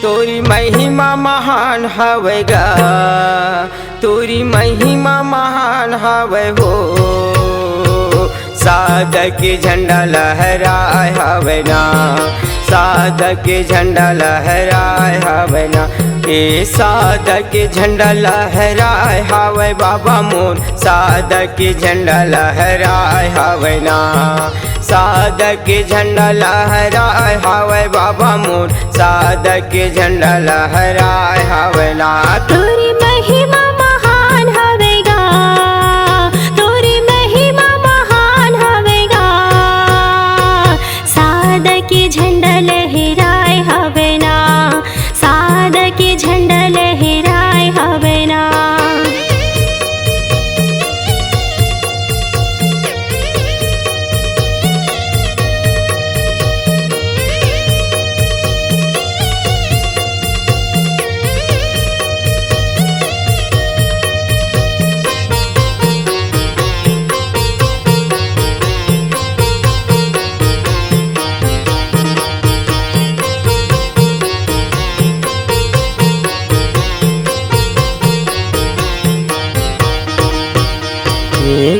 तोरी महिमा महान हवे गा, तोरी महिमा महान हवे हो। साधक के झंडा लहराए हवे ना, साधक के झंडा लहराए हवे ना। ए साधक के झंडा लहराए हवे बाबा मोर, साधक के झंडा लहराए हवे ना। साधक के झंडा लहराए हवे बाबा मोर, साधक के झंडा लहराए हवे ना। तोरी महिमा महान हवे गा, तोरी महिमा महान हवे गा। साधक के झंडा लहराए हवे ना, साधक के झंडा लहराए हवे ना।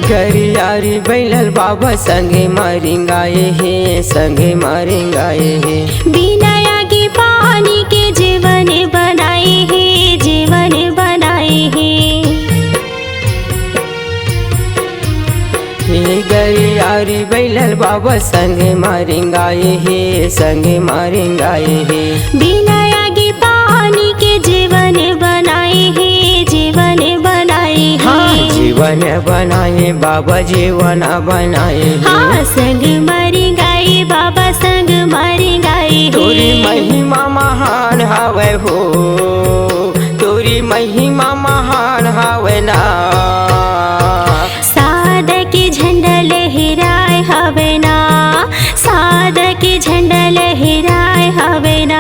गरियारी बैलल बाबा संगे मारेंगाए हे, संगे मारेंगाए हे। बिना आगे पानी के जीवन बनाए हे, जीवन बनाए हे। हे गरियारी बैलल बाबा संगे मारेंगाए हे, संगे मारेंगाए हे। बिना आगे पानी के जीवन बनाए हे, जीवन बनाए हे। हाँ जीवन बनाए बाबा, जीवन बनाए हे। हाँ संग मारेंगाए बाबा, संग मारेंगाए तोरी महिमा महान हवे हो, तोरी महिमा महान हवे ना। साधक के झंडा लहराए हवे ना, साधक के झंडा लहराए हवे ना।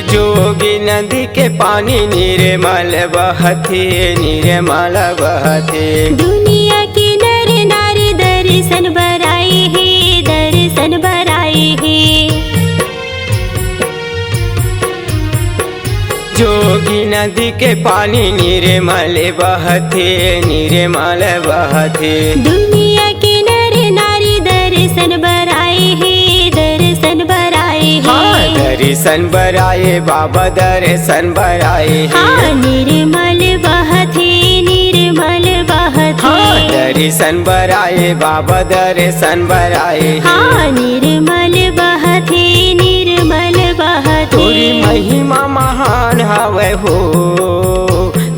जोगी नदी के पानी निर्मल बहते, निर्मल बहते। दुनिया के नर नारी दर्शन बराए हे, दर्शन बराए हे। जोगी नदी के पानी निर्मल बहते, निर्मल बहते। दुनिया के नर नारी दर्शन बराए हे, दर्शन बराए हे। हाँ दर्शन बराए बाबा, दर्शन बराए हे। हाँ निर्मल बहते, निर्मल बहते। हाँ दर्शन बराए बाबा, दर्शन बराए हे। हाँ निर्मल बहते, निर्मल बहते। तोरी महिमा महान हवे हो,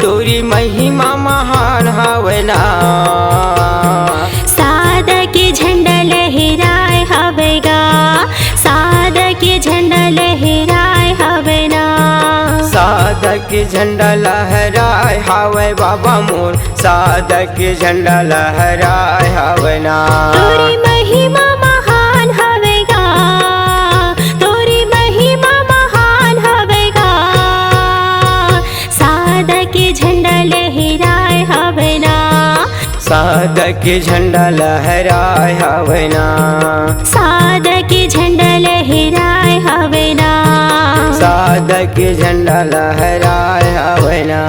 तोरी महिमा महान हवे ना। साधक के झंडा लहराए हवे गा, साधक के झंडा लहराए हवे ना। साधक के झंडा लहराए हवे बाबा मोर, साधक के झंडा लहराए हवे ना। तोरी महिमा महान हवे गा, तोरी महिमा महान हवे गा। साधक के झंडा लहराए हवे ना, साधक के झंडा लहराए हवे ना। साधक के झंडा लहराए हवे ना। साधक के झंडा लहराए हवे ना।